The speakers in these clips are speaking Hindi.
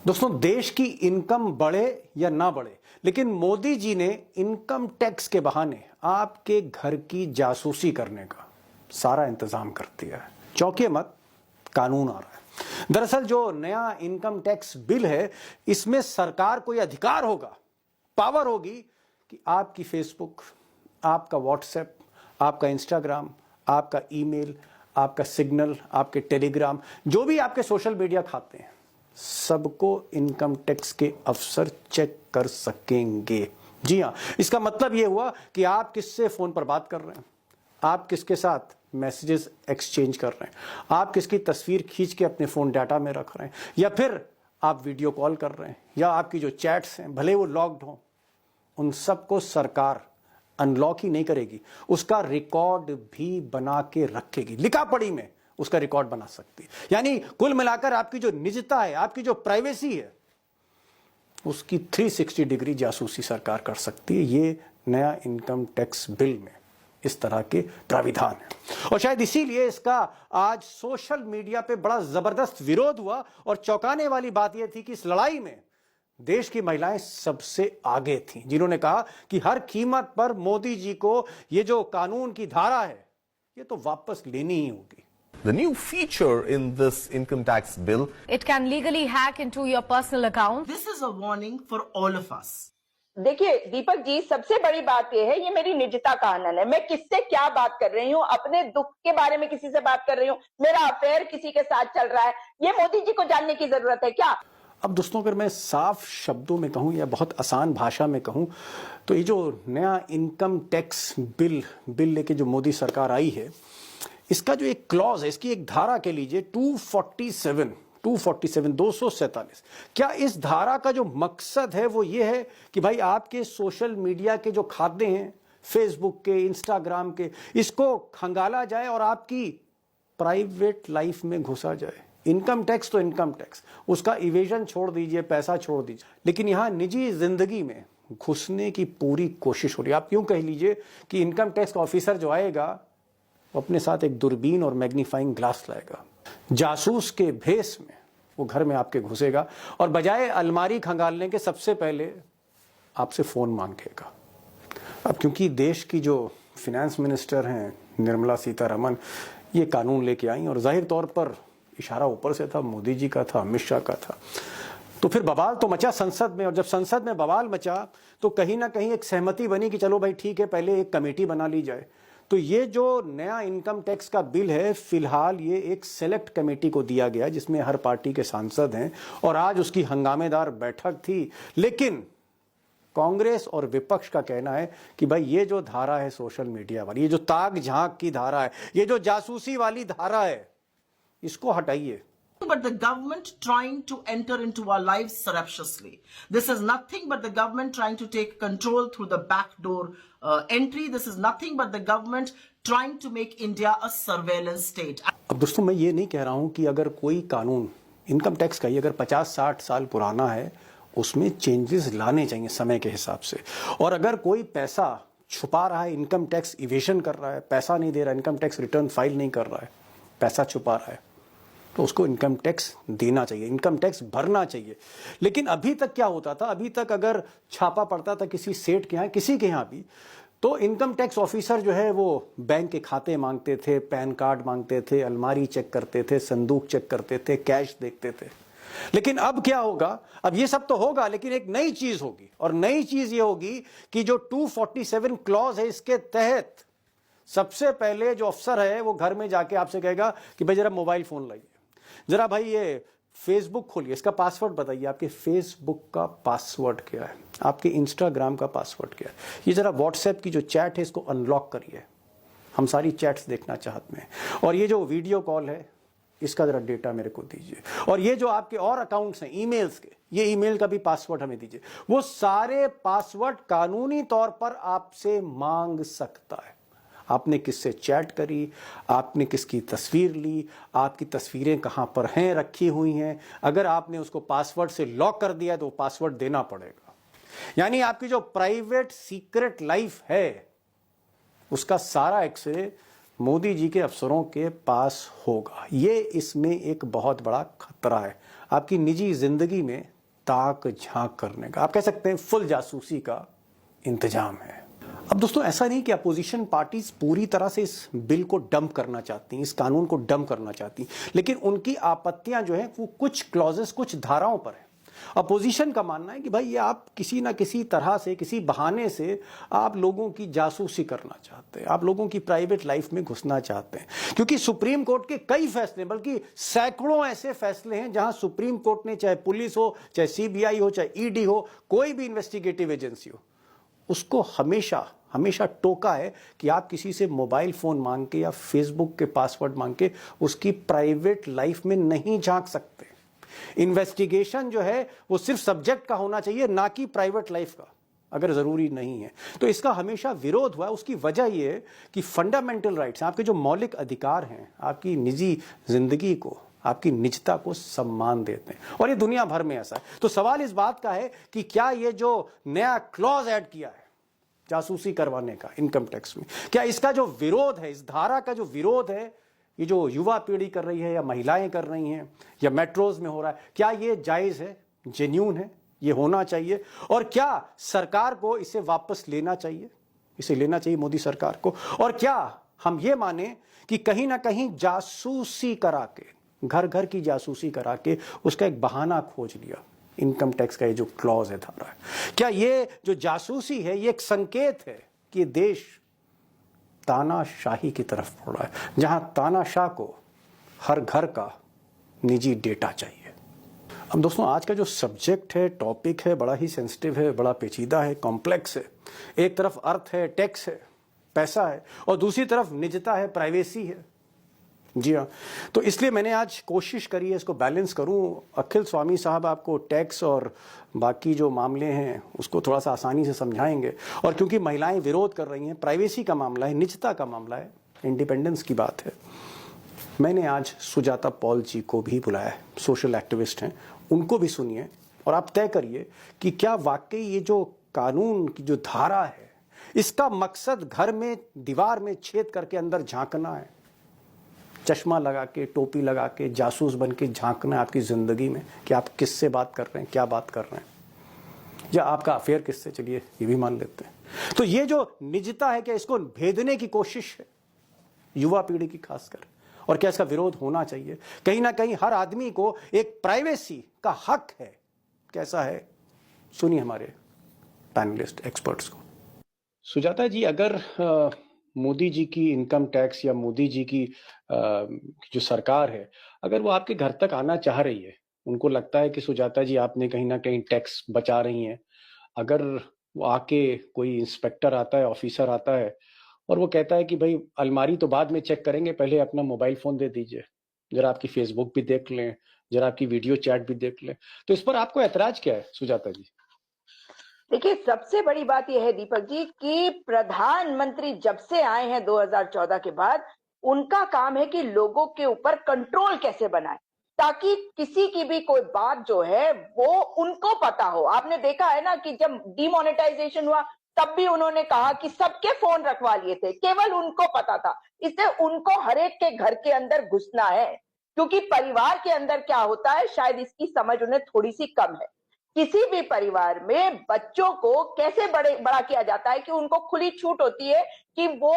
दोस्तों, देश की इनकम बढ़े या ना बढ़े, लेकिन मोदी जी ने इनकम टैक्स के बहाने आपके घर की जासूसी करने का सारा इंतजाम कर दिया है। चौंकिए मत, कानून आ रहा है। दरअसल जो नया इनकम टैक्स बिल है, इसमें सरकार को यह अधिकार होगा, पावर होगी कि आपकी फेसबुक, आपका व्हाट्सएप, आपका इंस्टाग्राम, आपका ईमेल, आपका सिग्नल, आपके टेलीग्राम, जो भी आपके सोशल मीडिया खाते हैं, सबको इनकम टैक्स के अफसर चेक कर सकेंगे। जी हां, इसका मतलब यह हुआ कि आप किससे फोन पर बात कर रहे हैं, आप किसके साथ मैसेजेस एक्सचेंज कर रहे हैं, आप किसकी तस्वीर खींच के अपने फोन डाटा में रख रहे हैं, या फिर आप वीडियो कॉल कर रहे हैं, या आपकी जो चैट्स हैं भले वो लॉक्ड हों, उन सबको सरकार अनलॉक ही नहीं करेगी, उसका रिकॉर्ड भी बना के रखेगी। लिखा पढ़ी में उसका रिकॉर्ड बना सकती है। यानी कुल मिलाकर आपकी जो निजता है, आपकी जो प्राइवेसी है, उसकी 360 डिग्री जासूसी सरकार कर सकती है। ये नया इनकम टैक्स बिल में इस तरह के प्राविधान है, और शायद इसीलिए इसका आज सोशल मीडिया पे बड़ा जबरदस्त विरोध हुआ। और चौंकाने वाली बात यह थी कि इस लड़ाई में देश की महिलाएं सबसे आगे थीं, जिन्होंने कहा कि हर कीमत पर मोदी जी को ये जो कानून की धारा है, ये तो वापस लेनी ही होगी। The new feature in this income tax bill, It can legally hack into your personal account. This is a warning for all of us. देखिए दीपक जी, सबसे बड़ी बात यह है, ये मेरी निजता का हनन है। मैं किससे क्या बात कर रही हूँ, अपने दुख के बारे में किसी से बात कर रही हूँ, मेरा अफेयर किसी के साथ चल रहा है, ये मोदी जी को जानने की जरूरत है क्या? अब दोस्तों, अगर मैं साफ शब्दों में कहूं या बहुत आसान भाषा में कहूं, तो ये जो नया इनकम टैक्स बिल लेके जो मोदी सरकार आई है, इसका जो एक क्लॉज है, इसकी एक धारा के लीजिए 247, क्या इस धारा का जो मकसद है वो ये है कि भाई आपके सोशल मीडिया के जो खाते हैं, फेसबुक के, इंस्टाग्राम के, इसको खंगाला जाए और आपकी प्राइवेट लाइफ में घुसा जाए। इनकम टैक्स तो इनकम टैक्स, उसका इवेजन छोड़ दीजिए, पैसा छोड़ दीजिए, लेकिन यहां निजी जिंदगी में घुसने की पूरी कोशिश हो रही है। आप यूं कह लीजिए कि इनकम टैक्स का ऑफिसर जो आएगा, वो अपने साथ एक दूरबीन और मैग्नीफाइंग ग्लास लाएगा, जासूस के भेस में वो घर में आपके घुसेगा, और बजाय अलमारी खंगालने के सबसे पहले आपसे फोन मांगेगा। अब क्योंकि देश की जो फिनेंस मिनिस्टर हैं निर्मला सीतारमण, ये कानून लेके आई, और जाहिर तौर पर इशारा ऊपर से था, मोदी जी का था, अमित शाह का था, तो फिर बवाल तो मचा संसद में। और जब संसद में बवाल मचा तो कहीं ना कहीं एक सहमति बनी कि चलो भाई ठीक है, पहले एक कमेटी बना ली जाए। तो ये जो नया इनकम टैक्स का बिल है, फिलहाल ये एक सेलेक्ट कमेटी को दिया गया, जिसमें हर पार्टी के सांसद हैं, और आज उसकी हंगामेदार बैठक थी। लेकिन कांग्रेस और विपक्ष का कहना है कि भाई ये जो धारा है सोशल मीडिया वाली, ये जो ताक झांक की धारा है, ये जो जासूसी वाली धारा है, इसको हटाइए। But the government trying to enter into our lives surreptitiously. This is nothing but the government trying to take control through the back door entry. This is nothing but the government trying to make India a surveillance state. अब दोस्तों, मैं ये नहीं कह रहा हूं कि अगर कोई कानून इनकम टैक्स का ही अगर 50-60 साल पुराना है, उसमें चेंजेस लाने चाहिए समय के हिसाब से। और अगर कोई पैसा छुपा रहा है, इनकम टैक्स इवेशन कर रहा है, पैसा नहीं दे रहा, इनकम टैक्स रिटर्न फाइल नहीं कर रहा है, पैसा छुपा रहा है, तो उसको इनकम टैक्स देना चाहिए, इनकम टैक्स भरना चाहिए। लेकिन अभी तक क्या होता था, अभी तक अगर छापा पड़ता था किसी सेठ के यहाँ, किसी के यहाँ भी, तो इनकम टैक्स ऑफिसर जो है वो बैंक के खाते मांगते थे, पैन कार्ड मांगते थे, अलमारी चेक करते थे, संदूक चेक करते थे, कैश देखते थे। लेकिन अब क्या होगा, अब ये सब तो होगा, लेकिन एक नई चीज होगी, और नई चीज ये होगी कि जो 247 क्लॉज है, इसके तहत सबसे पहले जो अफसर है वो घर में जाके आपसे कहेगा कि भाई जरा मोबाइल फोन लाइए, जरा भाई ये फेसबुक खोलिए, इसका पासवर्ड बताइए, आपके फेसबुक का पासवर्ड क्या है, आपके इंस्टाग्राम का पासवर्ड क्या है, ये जरा व्हाट्सएप की जो चैट है इसको अनलॉक करिए, हम सारी चैट्स देखना चाहते हैं, और ये जो वीडियो कॉल है इसका जरा डेटा मेरे को दीजिए, और ये जो आपके और अकाउंट्स हैं ईमेल्स के, ये ईमेल का भी पासवर्ड हमें दीजिए। वो सारे पासवर्ड कानूनी तौर पर आपसे मांग सकता है। आपने किससे चैट करी, आपने किसकी तस्वीर ली, आपकी तस्वीरें कहां पर हैं, रखी हुई हैं, अगर आपने उसको पासवर्ड से लॉक कर दिया तो पासवर्ड देना पड़ेगा। यानी आपकी जो प्राइवेट सीक्रेट लाइफ है, उसका सारा एक्सरे मोदी जी के अफसरों के पास होगा, ये इसमें एक बहुत बड़ा खतरा है आपकी निजी जिंदगी में ताक झांक करने का, आप कह सकते हैं फुल जासूसी का इंतजाम है। अब दोस्तों ऐसा नहीं कि अपोजिशन पार्टीज पूरी तरह से इस बिल को डंप करना चाहती हैं, इस कानून को डंप करना चाहती, लेकिन उनकी आपत्तियां जो हैं वो कुछ क्लॉजेस, कुछ धाराओं पर है। अपोजिशन का मानना है कि भाई ये आप किसी ना किसी तरह से, किसी बहाने से आप लोगों की जासूसी करना चाहते हैं, आप लोगों की प्राइवेट लाइफ में घुसना चाहते हैं, क्योंकि सुप्रीम कोर्ट के कई फैसले, बल्कि सैकड़ों ऐसे फैसले हैं जहां सुप्रीम कोर्ट ने, चाहे पुलिस हो, चाहे सीबीआई हो, चाहे ईडी हो, कोई भी इन्वेस्टिगेटिव एजेंसी हो, उसको हमेशा हमेशा टोका है कि आप किसी से मोबाइल फोन मांग के या फेसबुक के पासवर्ड मांग के उसकी प्राइवेट लाइफ में नहीं झांक सकते। इन्वेस्टिगेशन जो है वो सिर्फ सब्जेक्ट का होना चाहिए, ना कि प्राइवेट लाइफ का, अगर जरूरी नहीं है तो। इसका हमेशा विरोध हुआ है। उसकी वजह यह है कि फंडामेंटल राइट्स, आपके जो मौलिक अधिकार हैं, आपकी निजी जिंदगी को, आपकी निजता को सम्मान देते हैं, और ये दुनिया भर में ऐसा है। तो सवाल इस बात का है कि क्या ये जो नया क्लॉज ऐड किया है जासूसी करवाने का इनकम टैक्स में, क्या इसका जो विरोध है, इस धारा का जो विरोध है, ये जो युवा पीढ़ी कर रही है या महिलाएं कर रही हैं या मेट्रोज में हो रहा है, क्या ये जायज है, जेन्यून है, ये होना चाहिए? और क्या सरकार को इसे वापस लेना चाहिए, इसे लेना चाहिए मोदी सरकार को? और क्या हम ये माने कि कहीं ना कहीं जासूसी करा के, घर घर की जासूसी करा के उसका एक बहाना खोज लिया, इनकम टैक्स का ये जो क्लॉज है, धारा है, क्या ये जो जासूसी है ये एक संकेत है कि ये देश तानाशाही की तरफ बढ़ रहा है, जहां तानाशाह को हर घर का निजी डेटा चाहिए? अब दोस्तों आज का जो सब्जेक्ट है, टॉपिक है, बड़ा ही सेंसिटिव है, बड़ा पेचीदा है, कॉम्प्लेक्स है। एक तरफ अर्थ है, टैक्स है, पैसा है, और दूसरी तरफ निजता है, प्राइवेसी है। जी हाँ, तो इसलिए मैंने आज कोशिश करी है इसको बैलेंस करूं। अखिल स्वामी साहब आपको टैक्स और बाकी जो मामले हैं उसको थोड़ा सा आसानी से समझाएंगे, और क्योंकि महिलाएं विरोध कर रही हैं, प्राइवेसी का मामला है, निजता का मामला है, इंडिपेंडेंस की बात है, मैंने आज सुजाता पॉल जी को भी बुलाया है, सोशल एक्टिविस्ट हैं, उनको भी सुनिए और आप तय करिए कि क्या वाकई ये जो कानून की जो धारा है इसका मकसद घर में दीवार में छेद करके अंदर झांकना है, चश्मा लगा के, टोपी लगा के, जासूस बन के झांकना है आपकी जिंदगी में कि आप किससे बात कर रहे हैं, क्या बात कर रहे हैं, या आपका अफेयर किससे, चलिए ये भी मान लेते हैं। तो ये जो निजता है, क्या इसको भेदने की कोशिश है युवा पीढ़ी की खासकर, और क्या इसका विरोध होना चाहिए? कहीं ना कहीं हर आदमी को एक प्राइवेसी का हक है। कैसा है, सुनिए हमारे पैनलिस्ट एक्सपर्ट्स को। सुजाता जी, अगर मोदी जी की इनकम टैक्स या मोदी जी की जो सरकार है, अगर वो आपके घर तक आना चाह रही है, उनको लगता है कि सुजाता जी आपने कहीं ना कहीं टैक्स बचा रही हैं, अगर वो आके कोई इंस्पेक्टर आता है, ऑफिसर आता है और वो कहता है कि भाई अलमारी तो बाद में चेक करेंगे, पहले अपना मोबाइल फोन दे दीजिए, जरा आपकी फेसबुक भी देख लें, जरा आपकी वीडियो चैट भी देख लें, तो इस पर आपको ऐतराज क्या है सुजाता जी? देखिए, सबसे बड़ी बात यह है दीपक जी कि प्रधानमंत्री जब से आए हैं 2014 के बाद, उनका काम है कि लोगों के ऊपर कंट्रोल कैसे बनाए, ताकि किसी की भी कोई बात जो है वो उनको पता हो। आपने देखा है ना कि जब डिमोनेटाइजेशन हुआ तब भी उन्होंने कहा कि सबके फोन रखवा लिए थे, केवल उनको पता था। इससे उनको हर एक के घर के अंदर घुसना है, क्योंकि परिवार के अंदर क्या होता है शायद इसकी समझ उन्हें थोड़ी सी कम है। किसी भी परिवार में बच्चों को कैसे बड़ा किया जाता है कि उनको खुली छूट होती है कि वो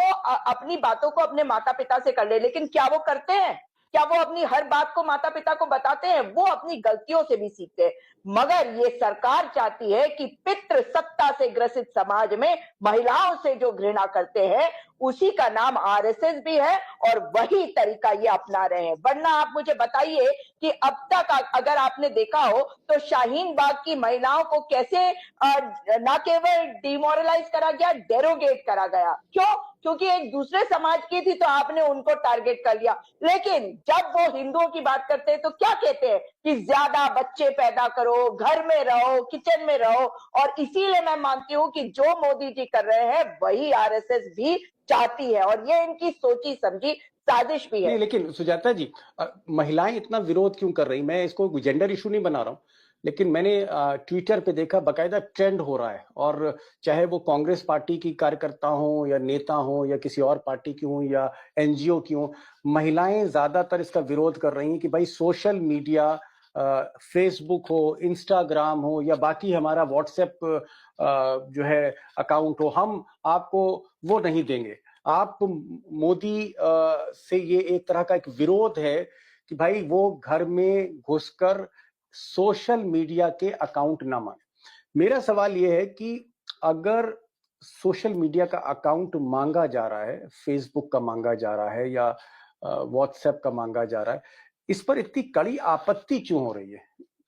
अपनी बातों को अपने माता पिता से कर ले, लेकिन क्या वो करते हैं? क्या वो अपनी हर बात को माता पिता को बताते हैं? वो अपनी गलतियों से भी सीखते हैं। मगर ये सरकार चाहती है कि पितृ सत्ता से ग्रसित समाज में महिलाओं से जो घृणा करते हैं उसी का नाम आरएसएस भी है, और वही तरीका ये अपना रहे हैं। वरना आप मुझे बताइए कि अब तक अगर आपने देखा हो तो शाहीन बाग की महिलाओं को कैसे न केवल डिमोरलाइज करा गया, डेरोगेट करा गया। क्यों? क्योंकि एक दूसरे समाज की थी तो आपने उनको टारगेट कर लिया। लेकिन जब वो हिंदुओं की बात करते हैं तो क्या कहते हैं कि ज्यादा बच्चे पैदा करो, घर में रहो, किचन में रहो। और इसीलिए मैं मानती हूं कि जो मोदी जी कर रहे हैं वही आरएसएस भी चाहती है, और ये इनकी सोची समझी साजिश भी है। नहीं, लेकिन सुजाता जी, महिलाएं इतना विरोध क्यों कर रही? मैं इसको जेंडर इशू नहीं बना रहा हूं, लेकिन मैंने ट्विटर पे देखा बकायदा ट्रेंड हो रहा है, और चाहे वो कांग्रेस पार्टी की कार्यकर्ता हो या नेता हो या किसी और पार्टी की हो या एनजीओ की हो, महिलाएं ज्यादातर इसका विरोध कर रही हैं कि भाई सोशल मीडिया, फेसबुक हो, इंस्टाग्राम हो या बाकी हमारा व्हाट्सएप जो है अकाउंट हो, हम आपको वो नहीं देंगे। आप मोदी से ये एक तरह का एक विरोध है कि भाई वो घर में घुसकर सोशल मीडिया के अकाउंट ना मांगे। मेरा सवाल ये है कि अगर सोशल मीडिया का अकाउंट मांगा जा रहा है, फेसबुक का मांगा जा रहा है या व्हाट्सएप का मांगा जा रहा है, इस पर इतनी कड़ी आपत्ति क्यों हो रही है?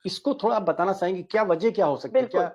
इसको थोड़ा आप बताना चाहेंगे, क्या वजह क्या हो सकती है? क्या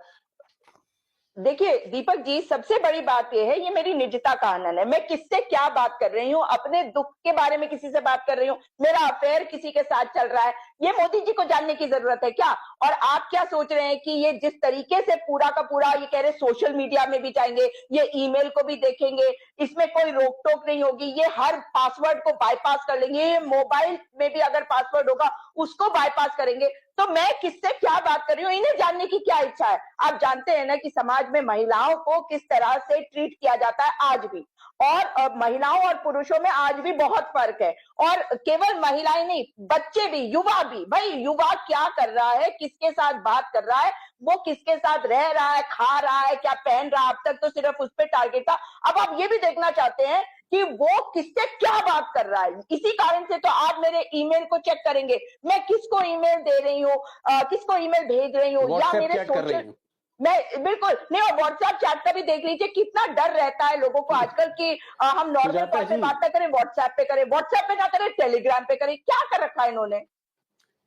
देखिए दीपक जी, सबसे बड़ी बात यह है, ये मेरी निजता का आनंद है। मैं किससे क्या बात कर रही हूँ, अपने दुख के बारे में किसी से बात कर रही हूँ, मेरा अफेयर किसी के साथ चल रहा है, ये मोदी जी को जानने की जरूरत है क्या? और आप क्या सोच रहे हैं कि ये जिस तरीके से पूरा का पूरा ये कह रहे सोशल मीडिया में भी जाएंगे, ये ईमेल को भी देखेंगे, इसमें कोई रोक टोक नहीं होगी, ये हर पासवर्ड को बाईपास कर लेंगे, ये मोबाइल में भी अगर पासवर्ड होगा उसको बाईपास करेंगे, तो मैं किससे क्या बात कर रही हूँ, इन्हें जानने की क्या इच्छा है? आप जानते हैं ना कि समाज में महिलाओं को किस तरह से ट्रीट किया जाता है आज भी, और महिलाओं और पुरुषों में आज भी बहुत फर्क है। और केवल महिलाएं नहीं, बच्चे भी, युवा भी, भाई युवा क्या कर रहा है, किसके साथ बात कर रहा है, वो किसके साथ रह रहा है, खा रहा है, क्या पहन रहा है, अब तक तो सिर्फ उस पर टारगेट था, अब आप ये भी देखना चाहते हैं कि वो किससे क्या बात कर रहा है। इसी कारण से तो आप मेरे ईमेल को चेक करेंगे, मैं किसको ईमेल दे रही हूँ, किसको ईमेल भेज रही हूँ, या मेरे सोशल, मैं बिल्कुल नहीं, और व्हाट्सएप चैट का भी देख लीजिए, कितना डर रहता है लोगों को आजकल कि हम नॉर्मल कॉल पे बात ना करें, व्हाट्सएप पे करें, व्हाट्सएप पे ना करें, टेलीग्राम पे करें, क्या कर रखा है इन्होंने?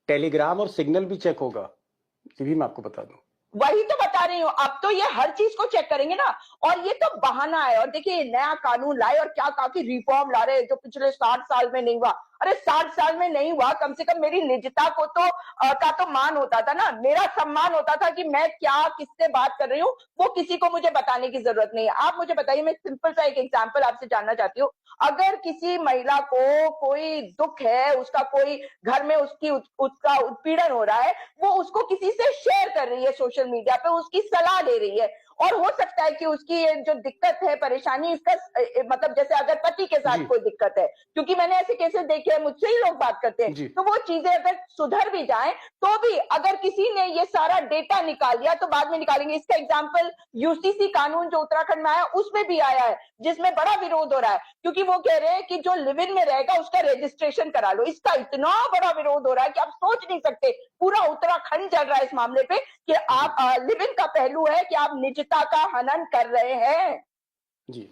टेलीग्राम और सिग्नल भी चेक होगा, ये भी मैं आपको बता दूं। वही तो बता रही हूँ, अब तो ये हर चीज को चेक करेंगे ना, और ये तो बहाना है। और देखिए नया कानून लाए और क्या कहा कि रिफॉर्म ला रहे हैं जो पिछले 60 साल में नहीं हुआ। अरे 60 साल में नहीं हुआ, कम से कम मेरी निजता को तो का तो मान होता था ना, मेरा सम्मान होता था कि मैं क्या किससे बात कर रही हूँ, वो किसी को मुझे बताने की जरूरत नहीं है। आप मुझे बताइए, मैं सिंपल सा एक एग्जाम्पल आपसे जानना चाहती हूँ, अगर किसी महिला को कोई दुख है, उसका कोई घर में उसका उत्पीड़न हो रहा है, वो उसको किसी से शेयर कर रही है सोशल मीडिया पे, उसकी सलाह ले रही है, और हो सकता है कि उसकी ये जो दिक्कत है, परेशानी, इसका मतलब जैसे अगर पति के साथ कोई दिक्कत है, क्योंकि मैंने ऐसे केसेस देखे हैं, मुझसे ही लोग बात करते हैं, तो वो चीजें अगर सुधर भी जाएं, तो भी अगर किसी ने ये सारा डेटा निकाल लिया तो बाद में निकालेंगे। इसका एग्जाम्पल यूसीसी कानून जो उत्तराखंड में आया उसमें भी आया है, जिसमें बड़ा विरोध हो रहा है, क्योंकि वो कह रहे हैं कि जो लिव इन में रहेगा उसका रजिस्ट्रेशन करा लो। इसका इतना बड़ा विरोध हो रहा है कि आप सोच नहीं सकते, पूरा उत्तराखंड चल रहा है इस मामले पे कि आप लिव इन का पहलू है कि आप निजता का हनन कर रहे हैं। जी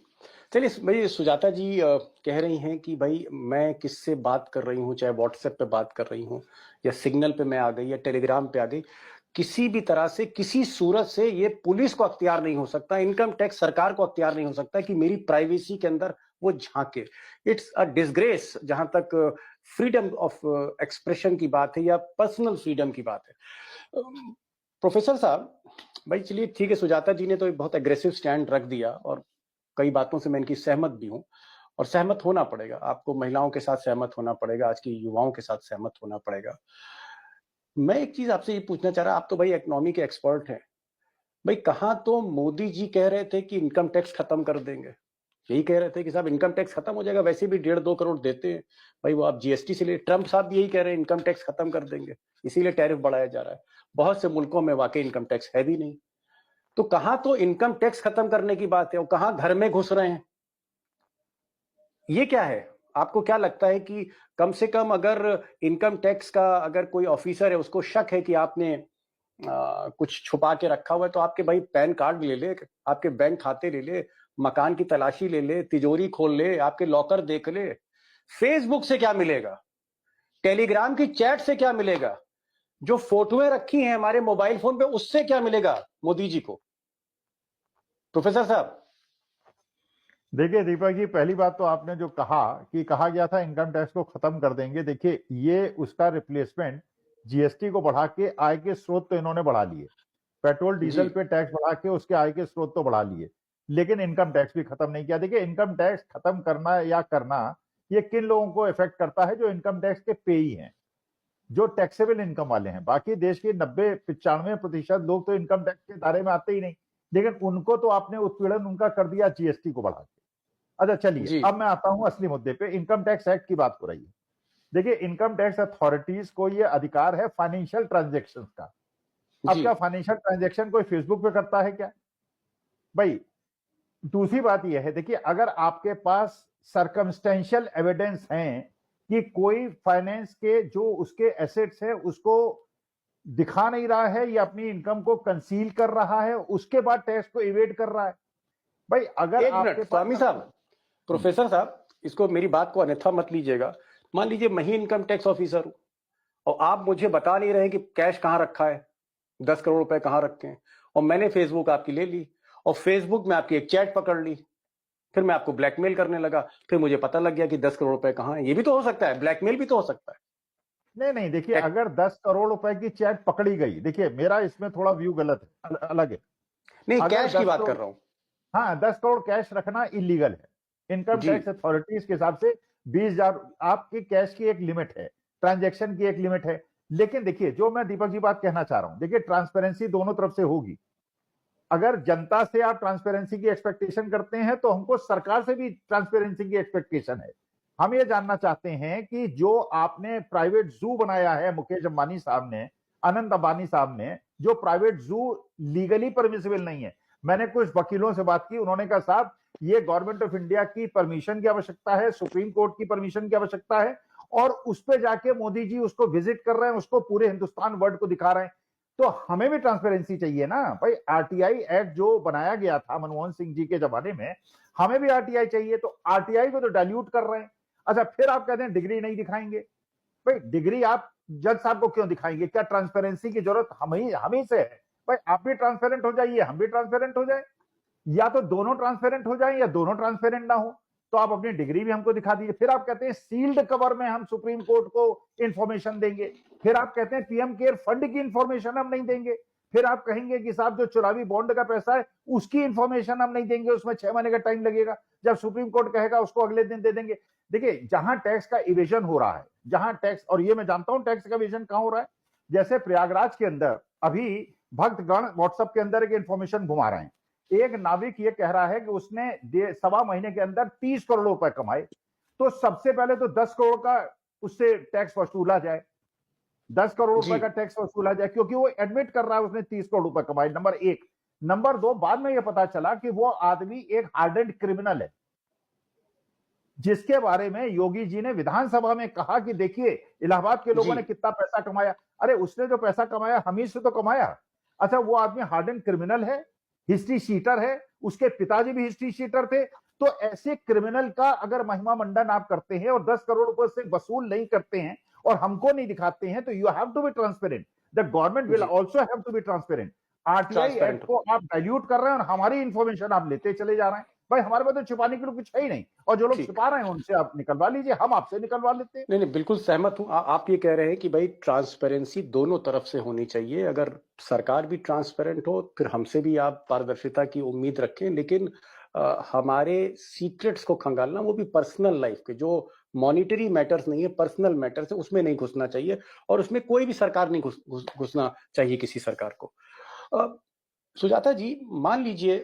चलिए, भाई सुजाता जी कह रही हैं कि भाई मैं किससे बात कर रही हूँ, चाहे व्हाट्सएप पे बात कर रही हूँ या सिग्नल पे मैं आ गई या टेलीग्राम पे आ गई, किसी भी तरह से किसी सूरत से ये पुलिस को अख्तियार नहीं हो सकता, इनकम टैक्स सरकार को अख्तियार नहीं हो सकता कि मेरी प्राइवेसी के अंदर वो झांके। इट्स अ डिसग्रेस जहां तक फ्रीडम ऑफ एक्सप्रेशन की बात है या पर्सनल फ्रीडम की बात है। प्रोफेसर साहब, भाई चलिए ठीक है, सुजाता जी ने तो एक बहुत एग्रेसिव स्टैंड रख दिया और कई बातों से मैं इनकी सहमत भी हूं, और सहमत होना पड़ेगा, आपको महिलाओं के साथ सहमत होना पड़ेगा, आज की युवाओं के साथ सहमत होना पड़ेगा। मैं एक चीज आपसे ये पूछना चाह रहा, आप तो भाई इकोनॉमी के एक्सपर्ट हैं, भाई कहां तो मोदी जी कह रहे थे कि इनकम टैक्स खत्म कर देंगे, यही कह रहे थे कि साहब इनकम टैक्स खत्म हो जाएगा, वैसे भी 1.5-2 करोड़ देते हैं भाई, वो आप जीएसटी से ले, ट्रंप साहब भी यही कह रहे हैं इनकम टैक्स खत्म कर देंगे, इसीलिए टैरिफ बढ़ाया जा रहा है। बहुत से मुल्कों में वाकई इनकम टैक्स है भी नहीं, तो कहां तो इनकम टैक्स खत्म करने की बात है और कहां घर में घुस रहे हैं, ये क्या है? आपको क्या लगता है कि कम से कम अगर इनकम टैक्स का अगर कोई ऑफिसर है, उसको शक है कि आपने कुछ छुपा के रखा हुआ है, तो आपके भाई पैन कार्ड ले ले, आपके बैंक खाते ले ले, मकान की तलाशी ले ले, तिजोरी खोल ले, आपके लॉकर देख ले। फेसबुक से क्या मिलेगा, टेलीग्राम की चैट से क्या मिलेगा, जो फोटोएं रखी हैं हमारे मोबाइल फोन पे उससे क्या मिलेगा मोदी जी को? प्रोफेसर साहब। देखिए दीपक जी, पहली बात तो आपने जो कहा कि कहा गया था इनकम टैक्स को खत्म कर देंगे, देखिए ये उसका रिप्लेसमेंट जीएसटी को बढ़ा के आय के स्रोत तो इन्होंने बढ़ा लिए, पेट्रोल डीजल पे टैक्स बढ़ा के उसके आय के स्रोत तो बढ़ा लिए, लेकिन इनकम टैक्स भी खत्म नहीं किया। देखिए इनकम टैक्स खत्म करना या करना ये किन लोगों को इफेक्ट करता है, जो इनकम टैक्स के पेई हैं। जो टैक्सेबल इनकम वाले हैं। बाकी देश के 90-95% लोग तो इनकम टैक्स के दायरे में आते ही नहीं, लेकिन उनको तो आपने उत्पीड़न उनका कर दिया जीएसटी को बढ़ा के। अच्छा चलिए, जी। अब मैं आता हूं असली मुद्दे पे। इनकम टैक्स एक्ट की बात हो रही है। देखिए, इनकम टैक्स अथॉरिटीज को ये अधिकार है फाइनेंशियल ट्रांजेक्शन का। अब जी। क्या फाइनेंशियल ट्रांजेक्शन कोई फेसबुक पे करता है क्या भाई? दूसरी बात यह है, देखिए, अगर आपके पास सर्कमस्टेंशियल एविडेंस हैं कि कोई फाइनेंस के जो उसके एसेट्स हैं उसको दिखा नहीं रहा है या अपनी इनकम को कंसील कर रहा है, उसके बाद टैक्स को इवेड कर रहा है, भाई अगर एक आपके मिनट स्वामी साहब, प्रोफेसर साहब, इसको मेरी बात को अन्यथा मत लीजिएगा। मान लीजिए मैं ही इनकम टैक्स ऑफिसर हूं और आप मुझे बता नहीं रहे कि कैश कहां रखा है, 10 करोड़ रुपए कहां रखे हैं, और मैंने फेसबुक आपकी ले ली और फेसबुक में आपकी एक चैट पकड़ ली, फिर मैं आपको ब्लैकमेल करने लगा, फिर मुझे पता लग गया कि 10 करोड़ रुपए कहां है। ये भी तो हो सकता है, ब्लैकमेल भी तो हो सकता है। नहीं, देखिए, अगर 10 करोड़ रुपए की चैट पकड़ी गई, देखिए मेरा इसमें थोड़ा व्यू गलत है, अलग है। नहीं, अगर कैश की 10 बात करोड़ कर रहा हूं। हाँ, 10 करोड़ कैश रखना इलीगल है। इनकम जी। टैक्स अथॉरिटीज के हिसाब से 20,000 आपकी कैश की एक लिमिट है, ट्रांजैक्शन की एक लिमिट है। लेकिन देखिए, जो मैं दीपक जी बात कहना चाह रहा हूं, देखिए ट्रांसपेरेंसी दोनों तरफ से होगी। अगर जनता से आप ट्रांसपेरेंसी की एक्सपेक्टेशन करते हैं तो हमको सरकार से भी ट्रांसपेरेंसी की एक्सपेक्टेशन है। हम ये जानना चाहते हैं कि जो आपने प्राइवेट जू बनाया है, मुकेश अंबानी साहब ने, अनंत अंबानी साहब ने, जो प्राइवेट जू लीगली परमिसिबल नहीं है। मैंने कुछ वकीलों से बात की, उन्होंने कहा साहब ये गवर्नमेंट ऑफ इंडिया की परमिशन की आवश्यकता है, सुप्रीम कोर्ट की परमिशन की आवश्यकता है, और उस पे जाके मोदी जी उसको विजिट कर रहे हैं, उसको पूरे हिंदुस्तान वर्ल्ड को दिखा रहे हैं। तो हमें भी ट्रांसपेरेंसी चाहिए ना भाई। आरटीआई एक्ट जो बनाया गया था मनमोहन सिंह जी के जमाने में, हमें भी आरटीआई चाहिए। तो आरटीआई को तो डाइल्यूट कर रहे हैं। अच्छा, फिर आप कहते हैं डिग्री नहीं दिखाएंगे। भाई डिग्री आप जज साहब को क्यों दिखाएंगे? क्या ट्रांसपेरेंसी की जरूरत हम ही से है? भाई आप भी ट्रांसपेरेंट हो जाइए, हम भी ट्रांसपेरेंट हो जाए, या तो दोनों ट्रांसपेरेंट हो जाए या दोनों ट्रांसपेरेंट ना हो। तो आप अपनी डिग्री भी हमको दिखा दीजिए। फिर आप कहते हैं सील्ड कवर में हम सुप्रीम कोर्ट को इंफॉर्मेशन देंगे। फिर आप कहते हैं पीएम केयर फंड की इंफॉर्मेशन हम नहीं देंगे। फिर आप कहेंगे कि साहब जो चुनावी बॉन्ड का पैसा है उसकी इंफॉर्मेशन हम नहीं देंगे, उसमें 6 महीने का टाइम लगेगा। जब सुप्रीम कोर्ट कहेगा उसको अगले दिन दे देंगे। देखिए, जहां टैक्स का इवेजन हो रहा है, जहां टैक्स, और ये मैं जानता हूं टैक्स का इवेजन कहां हो रहा है। जैसे प्रयागराज के अंदर अभी भक्तगण व्हाट्सएप के अंदर एक इंफॉर्मेशन घुमा रहे हैं। एक नाविक ये कह रहा है कि उसने 1.25 महीने के अंदर 30 करोड़ रुपए कमाए। तो सबसे पहले तो 10 करोड़ का उससे टैक्स वसूला जाए, 10 करोड़ रुपए का टैक्स वसूला जाए, क्योंकि वो एडमिट कर रहा है उसने 30 करोड़ रुपए कमाए। नंबर 1। नंबर 2, बाद में यह पता चला कि वो आदमी एक हार्डेंड क्रिमिनल है, जिसके बारे में योगी जी ने विधानसभा में कहा कि देखिए इलाहाबाद के लोगों ने कितना पैसा कमाया। अरे उसने जो पैसा कमाया हम ही से तो कमाया। अच्छा, वो आदमी हार्डेंड क्रिमिनल है, हिस्ट्री शीटर है, उसके पिताजी भी हिस्ट्री शीटर थे। तो ऐसे क्रिमिनल का अगर महिमा मंडन आप करते हैं और 10 करोड़ रुपए से वसूल नहीं करते हैं और हमको नहीं दिखाते हैं, तो you have to be transparent. The government will also have to be transparent. RTI act को आप डाइल्यूट कर रहे हैं और हमारी इंफॉर्मेशन आप लेते चले जा रहे हैं। भाई हमारे पास तो छिपाने के लिए कुछ है ही नहीं, और जो लोग छिपा रहे हैं उनसे आप निकलवा लीजिए, हम आपसे निकलवा लेते हैं। नहीं, बिल्कुल सहमत हूं। आप ये कह रहे हैं कि भाई ट्रांसपेरेंसी दोनों तरफ से होनी चाहिए। अगर सरकार भी ट्रांसपेरेंट हो, फिर हमसे भी आप पारदर्शिता की उम्मीद रखें, लेकिन हमारे सीक्रेट्स को खंगालना, वो भी पर्सनल लाइफ के, जो मॉनिटरी मैटर्स नहीं है, पर्सनल मैटर्स है, उसमें नहीं घुसना चाहिए, और उसमें कोई भी सरकार नहीं घुसना चाहिए किसी सरकार को। सुजाता जी, मान लीजिए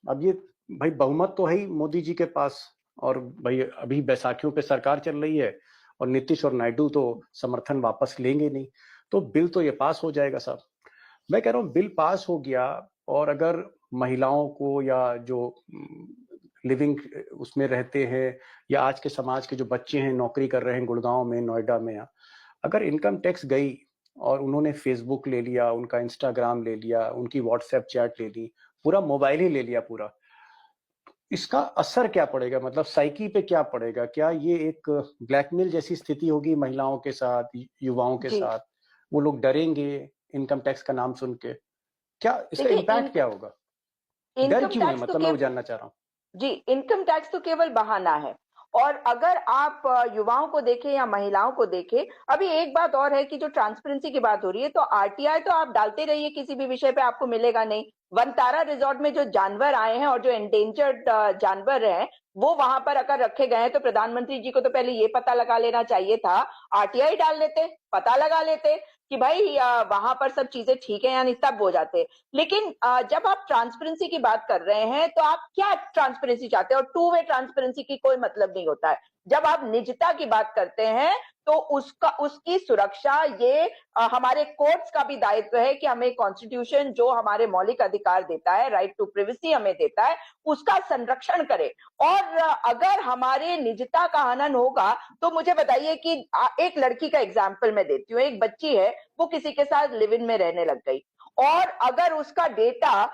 अब ये भाई बहुमत तो है ही मोदी जी के पास, और भाई अभी बैसाखियों पे सरकार चल रही है और नीतीश और नायडू तो समर्थन वापस लेंगे नहीं, तो बिल तो ये पास हो जाएगा साहब। मैं कह रहा हूँ बिल पास हो गया, और अगर महिलाओं को या जो लिविंग उसमें रहते हैं, या आज के समाज के जो बच्चे हैं नौकरी कर रहे हैं गुड़गांव में, नोएडा में, अगर इनकम टैक्स गई और उन्होंने फेसबुक ले लिया, उनका इंस्टाग्राम ले लिया, उनकी व्हाट्सएप चैट ले ली, पूरा मोबाइल ही ले लिया पूरा, इसका असर क्या पड़ेगा? मतलब साइकी पे क्या पड़ेगा? क्या ये एक ब्लैकमेल जैसी स्थिति होगी महिलाओं के साथ, युवाओं के साथ? वो लोग डरेंगे इनकम टैक्स का नाम सुन के? क्या इसका इम्पैक्ट क्या होगा? डर क्यों है, मतलब मैं वो जानना चाह रहा हूँ। जी, इनकम टैक्स तो केवल बहाना है। और अगर आप युवाओं को देखें या महिलाओं को देखें, अभी एक बात और है कि जो ट्रांसपेरेंसी की बात हो रही है, तो आरटीआई तो आप डालते रहिए, किसी भी विषय पे आपको मिलेगा नहीं। वनतारा रिजॉर्ट में जो जानवर आए हैं और जो एंडेंजर्ड जानवर हैं वो वहां पर अगर रखे गए हैं तो प्रधानमंत्री जी को तो पहले ये पता लगा लेना चाहिए था, आरटीआई डाल लेते, पता लगा लेते कि भाई वहां पर सब चीजें ठीक है या नहीं, तब हो जाते। लेकिन जब आप ट्रांसपेरेंसी की बात कर रहे हैं तो आप क्या ट्रांसपेरेंसी चाहते हैं? और टू वे ट्रांसपेरेंसी की कोई मतलब नहीं होता है। जब आप निजता की बात करते हैं तो उसकी सुरक्षा ये हमारे कोर्ट्स का भी दायित्व है कि हमें कॉन्स्टिट्यूशन जो हमारे मौलिक अधिकार देता है, राइट टू प्रिवेसी हमें देता है, उसका संरक्षण करे। और अगर हमारे निजता का हनन होगा तो मुझे बताइए कि एक लड़की का एग्जाम्पल मैं देती हूँ। एक बच्ची है, वो किसी के साथ लिव इन में रहने लग गई और अगर उसका डेटा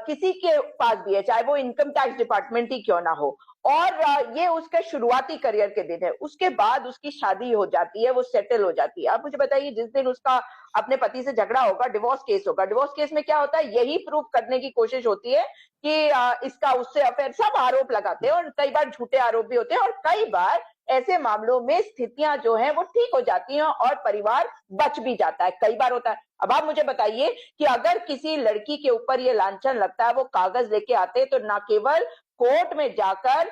किसी के पास भी है, चाहे वो इनकम टैक्स डिपार्टमेंट ही क्यों ना हो, और ये उसके शुरुआती करियर के दिन है, उसके बाद उसकी शादी हो जाती है, वो सेटल हो जाती है। आप मुझे बताइए, जिस दिन उसका अपने पति से झगड़ा होगा, डिवोर्स केस होगा, डिवोर्स केस में क्या होता है? यही प्रूफ करने की कोशिश होती है कि इसका उससे अफेयर, सब आरोप लगाते हैं और कई बार झूठे आरोप भी होते हैं और कई बार ऐसे मामलों में स्थितियां जो हैं वो ठीक हो जाती हैं और परिवार बच भी जाता है, कई बार होता है। अब आप मुझे बताइए कि अगर किसी लड़की के ऊपर ये लांछन लगता है, वो कागज लेके आते तो ना केवल कोर्ट में जाकर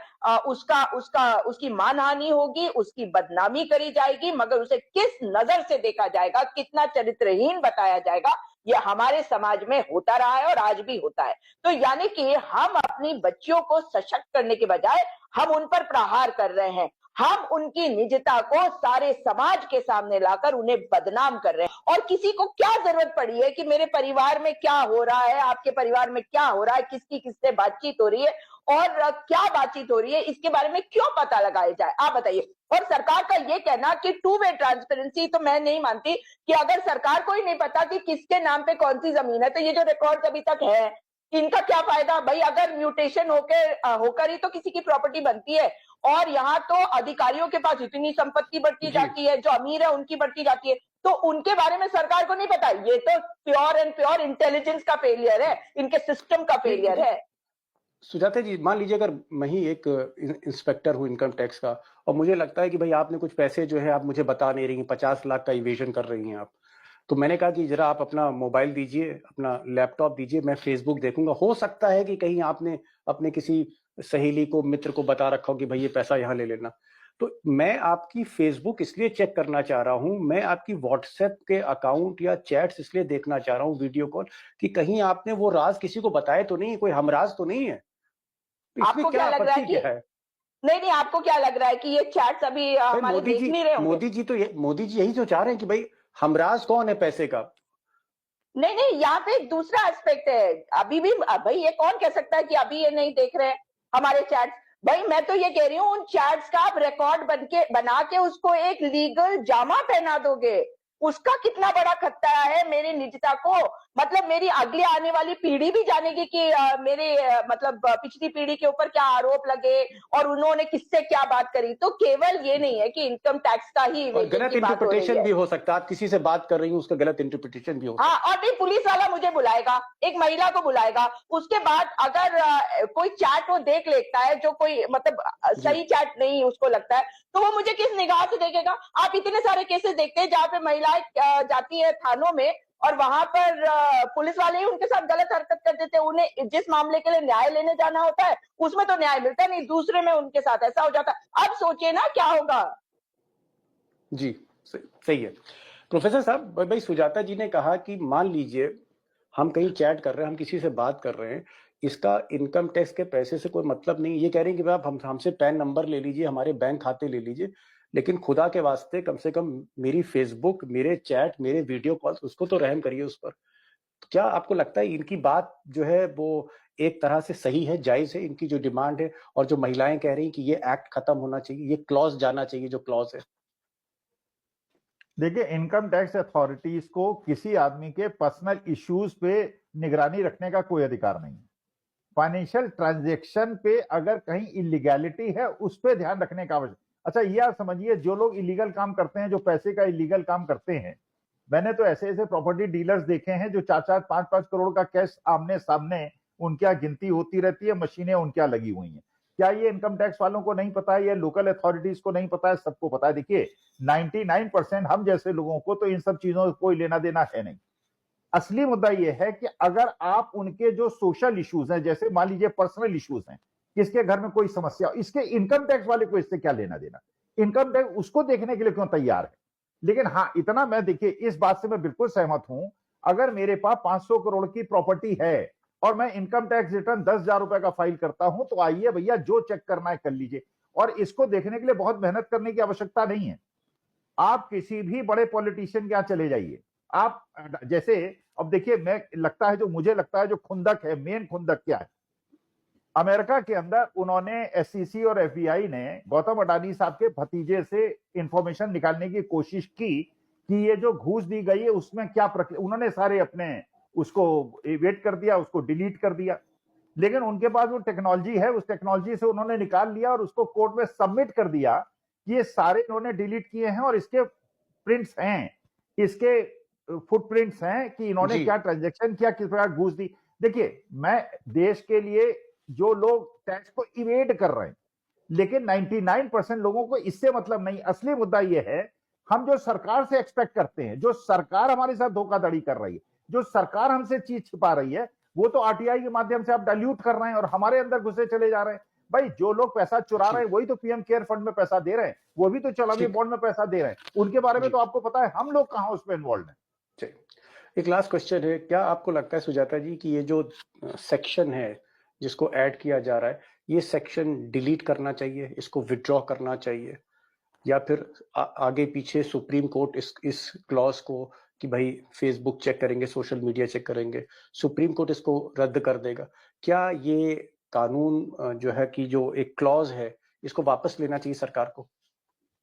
उसकी मानहानि होगी, उसकी बदनामी करी जाएगी, मगर उसे किस नजर से देखा जाएगा, कितना चरित्रहीन बताया जाएगा, ये हमारे समाज में होता रहा है और आज भी होता है। तो यानी कि हम अपनी बच्चियों को सशक्त करने के बजाय हम उन पर प्रहार कर रहे हैं, हम उनकी निजता को सारे समाज के सामने लाकर उन्हें बदनाम कर रहे हैं। और किसी को क्या जरूरत पड़ी है कि मेरे परिवार में क्या हो रहा है, आपके परिवार में क्या हो रहा है, किसकी किससे बातचीत हो रही है और क्या बातचीत हो रही है, इसके बारे में क्यों पता लगाया जाए? आप बताइए। और सरकार का ये कहना कि टू वे ट्रांसपेरेंसी, तो मैं नहीं मानती कि अगर सरकार को ही नहीं पता कि किसके नाम पे कौन सी जमीन है, तो ये जो रिकॉर्ड अभी तक है इनका क्या फायदा? भाई अगर म्यूटेशन होकर ही तो किसी की प्रॉपर्टी बनती है, और यहाँ तो अधिकारियों के पास इतनी संपत्ति बढ़ती जाती है, जो अमीर है उनकी बढ़ती जाती है, तो उनके बारे में सरकार को नहीं पता। ये तो प्योर एंड प्योर इंटेलिजेंस का फेलियर है, इनके सिस्टम का फेलियर है। सुजाता जी, मान लीजिए अगर मैं ही एक इंस्पेक्टर हूँ इनकम टैक्स का और मुझे लगता है कि भाई आपने कुछ पैसे जो है आप मुझे बता नहीं रही, 50 लाख का इवेजन कर रही हैं आप, तो मैंने कहा कि जरा आप अपना मोबाइल दीजिए, अपना लैपटॉप दीजिए, मैं फेसबुक देखूंगा। हो सकता है कि कहीं आपने अपने किसी सहेली को, मित्र को बता रखा हो कि भाई ये पैसा यहाँ ले लेना, तो मैं आपकी फेसबुक इसलिए चेक करना चाह रहा हूं, मैं आपकी व्हाट्सएप के अकाउंट या चैट्स इसलिए देखना चाह रहा हूं, वीडियो कॉल, कि कहीं आपने वो राज किसी को बताए तो नहीं, कोई हमराज तो नहीं है। तो इसमें आपको क्या लग रहा है कि क्या है? नहीं, आपको क्या लग रहा है कि ये चैट्स अभी हमारे देख नहीं रहे होंगे? मोदी जी यही तो चाह रहे हैं कि भाई हमराज कौन है पैसे का। नहीं, यहाँ पे एक दूसरा एस्पेक्ट है। अभी भी भाई ये कौन कह सकता है कि अभी ये नहीं देख रहे हमारे चैट्स? भाई मैं तो ये कह रही हूँ, उन चैट्स का आप रिकॉर्ड बना के उसको एक लीगल जामा पहना दोगे, उसका कितना बड़ा खतरा है मेरी निजता को। मतलब मेरी अगली आने वाली पीढ़ी भी जानेगी कि मेरे मतलब पिछली पीढ़ी के ऊपर क्या आरोप लगे और उन्होंने किससे क्या बात करी। तो केवल ये नहीं है कि इनकम टैक्स का ही गलत इंटरप्रिटेशन भी हो सकता है, आप किसी से बात कर रही हूँ उसका गलत इंटरप्रिटेशन भी हो सकता है। हाँ, और नहीं, पुलिस वाला मुझे बुलाएगा, एक महिला को बुलाएगा, उसके बाद अगर कोई चैट वो देख लेता है जो कोई मतलब सही चैट नहीं उसको लगता है, तो वो मुझे किस निगाह से देखेगा? आप इतने सारे केसेस देखते हैं जहाँ पे महिलाएं जाती है थानों में और वहां पर पुलिस वाले ही उनके साथ गलत हरकत कर देते हैं। उन्हें जिस मामले के लिए न्याय लेने जाना होता है उसमें तो न्याय मिलता नहीं, दूसरे में उनके साथ ऐसा हो जाता है। अब सोचिए ना क्या होगा। जी सही है। प्रोफेसर साहब, भाई सुजाता जी ने कहा कि मान लीजिए हम कहीं चैट कर रहे हैं, हम किसी से बात कर रहे हैं, इसका इनकम टैक्स के पैसे से कोई मतलब नहीं। ये कह रहे हैं कि आप हमसे पैन नंबर ले लीजिए, हमारे बैंक खाते ले लीजिए, लेकिन खुदा के वास्ते कम से कम मेरी फेसबुक, मेरे चैट, मेरे वीडियो कॉल्स, उसको तो रहम करिए उस पर। क्या आपको लगता है इनकी बात जो है वो एक तरह से सही है, जायज है, इनकी जो डिमांड है, और जो महिलाएं कह रही हैं कि ये एक्ट खत्म होना चाहिए, ये क्लॉज जाना चाहिए जो क्लॉज है? देखिए, इनकम टैक्स अथॉरिटीज को किसी आदमी के पर्सनल इश्यूज पे निगरानी रखने का कोई अधिकार नहीं है। फाइनेंशियल ट्रांजैक्शन पे अगर कहीं इलीगैलिटी है उस पर ध्यान रखने का आवश्यक। अच्छा, ये आप समझिए, जो लोग इलीगल काम करते हैं, जो पैसे का इलीगल काम करते हैं, मैंने तो ऐसे ऐसे प्रॉपर्टी डीलर्स देखे हैं जो 4-4, 5-5 करोड़ का कैश आमने सामने उनके यहाँ गिनती होती रहती है, मशीनें उनके यहाँ लगी हुई हैं। क्या ये इनकम टैक्स वालों को नहीं पता है? ये लोकल अथॉरिटीज को नहीं पता है? सबको पता है। देखिए, 99% हम जैसे लोगों को तो इन सब चीजों से कोई लेना देना है नहीं। असली मुद्दा यह है कि अगर आप उनके जो सोशल इश्यूज हैं, जैसे मान लीजिए पर्सनल इश्यूज हैं, किसके घर में कोई समस्या, इसके इनकम टैक्स वाले को इससे क्या लेना देना, इनकम टैक्स उसको देखने के लिए क्यों तैयार है। लेकिन हाँ, इतना मैं देखिए इस बात से मैं बिल्कुल सहमत हूं, अगर मेरे पास 500 करोड़ की प्रॉपर्टी है और मैं इनकम टैक्स रिटर्न 10,000 रुपए का फाइल करता हूं, तो आइए भैया जो चेक करना है कर लीजिए, और इसको देखने के लिए बहुत मेहनत करने की आवश्यकता नहीं है। आप किसी भी बड़े पॉलिटिशियन के यहां चले जाइए, आप जैसे अब देखिए, मुझे लगता है जो खुंदक है, मेन खुंदक क्या है, अमेरिका के अंदर उन्होंने एसईसी और एफबीआई ने गौतम अडानी साहब के भतीजे से इंफॉर्मेशन निकालने की कोशिश की कि ये जो घूस दी गई है उसमें क्या प्रक्रिया, उन्होंने सारे अपने उसको वेट कर दिया, उसको डिलीट कर दिया, लेकिन उनके पास वो टेक्नोलॉजी है, उस टेक्नोलॉजी से उन्होंने निकाल लिया और उसको कोर्ट में सबमिट कर दिया कि ये सारे इन्होंने डिलीट किए हैं और इसके प्रिंट्स हैं, इसके फुटप्रिंट्स हैं कि इन्होंने जी। क्या ट्रांजैक्शन किया, किस प्रकार घूस दी। देखिए, मैं देश के लिए जो लोग टैक्स को इवेड कर रहे हैं, लेकिन 99% लोगों को इससे मतलब नहीं। असली मुद्दा यह है, हम जो सरकार से एक्सपेक्ट करते हैं, जो सरकार हमारे साथ धोखाधड़ी कर रही है, जो सरकार हमसे चीज छिपा रही है, वो तो आरटीआई के माध्यम से आप डाइल्यूट कर रहे हैं और हमारे अंदर घुसे चले जा रहे हैं। भाई, जो लोग पैसा चुरा रहे हैं वही तो पीएम केयर फंड में पैसा दे रहे हैं, वो भी तो चुनावी ठीक। बॉन्ड में पैसा दे रहे हैं, उनके बारे में जी। तो आपको पता है, हम लोग कहां उसमें इन्वॉल्व हैं। जी। एक लास्ट क्वेश्चन है, क्या आपको लगता है सुजाता जी कि ये जो सेक्शन है जिसको ऐड किया जा रहा है, ये सेक्शन डिलीट करना चाहिए, इसको विड्रॉ करना चाहिए, या फिर आगे पीछे सुप्रीम कोर्ट इस क्लॉज को कि भाई फेसबुक चेक करेंगे, सोशल मीडिया चेक करेंगे, सुप्रीम कोर्ट इसको रद्द कर देगा? क्या ये कानून जो है कि जो एक क्लॉज है, इसको वापस लेना चाहिए सरकार को?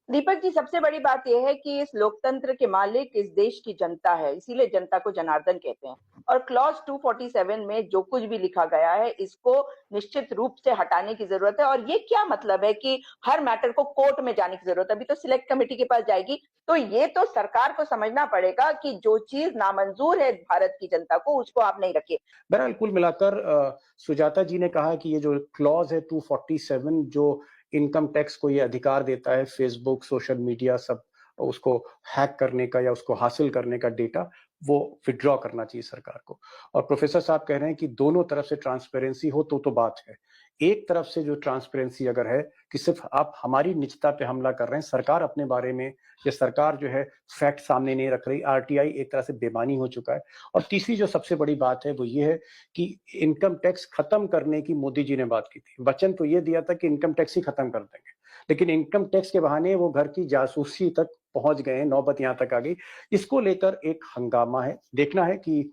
दीपक जी, सबसे बड़ी बात यह है कि इस लोकतंत्र के मालिक इस देश की जनता है, इसीलिए जनता को जनार्दन कहते हैं। और क्लॉज 247 में जो कुछ भी लिखा गया है, इसको निश्चित रूप से हटाने की जरूरत है। और ये क्या मतलब है कि हर मैटर को कोर्ट में जाने की जरूरत है? अभी तो सिलेक्ट कमेटी के पास जाएगी। तो ये तो सरकार को समझना पड़ेगा कि जो चीज नामंजूर है भारत की जनता को, उसको आप नहीं रखिए। बहरहाल कुल मिलाकर सुजाता जी ने कहा कि ये जो क्लॉज है 247 जो इनकम टैक्स को ये अधिकार देता है फेसबुक, सोशल मीडिया सब उसको हैक करने का या उसको हासिल करने का डेटा, वो विड्रॉ करना चाहिए सरकार को। और प्रोफेसर साहब कह रहे हैं कि दोनों तरफ से ट्रांसपेरेंसी हो तो बात है। एक तरफ से जो ट्रांसपेरेंसी अगर है कि सिर्फ आप हमारी निजता पे हमला कर रहे हैं, सरकार अपने बारे में या सरकार जो है फैक्ट सामने नहीं रख रही, आरटीआई एक तरह से बेमानी हो चुका है। और तीसरी जो सबसे बड़ी बात है वो ये है कि इनकम टैक्स खत्म करने की मोदी जी ने बात की थी। वचन तो ये दिया था कि इनकम टैक्स ही खत्म कर देंगे, लेकिन इनकम टैक्स के बहाने वो घर की जासूसी तक पहुंच गए, नौबत यहां तक आ गई। इसको लेकर एक हंगामा है, देखना है कि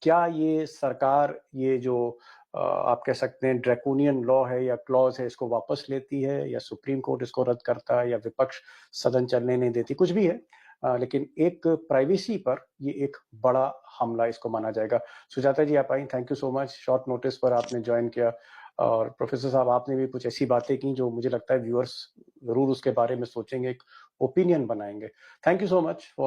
क्या ये सरकार ये जो आप कह सकते हैं ड्रैकोनियन लॉ है या क्लॉज है, इसको वापस लेती है या सुप्रीम कोर्ट इसको रद्द करता है या विपक्ष सदन चलने नहीं देती, कुछ भी है। लेकिन एक प्राइवेसी पर ये एक बड़ा हमला इसको माना जाएगा। सुजाता जी आप आई, thank you so much, short notice पर आपने ज्वाइन किया। और प्रोफेसर साहब आपने भी कुछ ऐसी बातें की जो मुझे लगता है व्यूअर्स जरूर उसके बारे में सोचेंगे, एक ओपिनियन बनाएंगे। Thank you so much for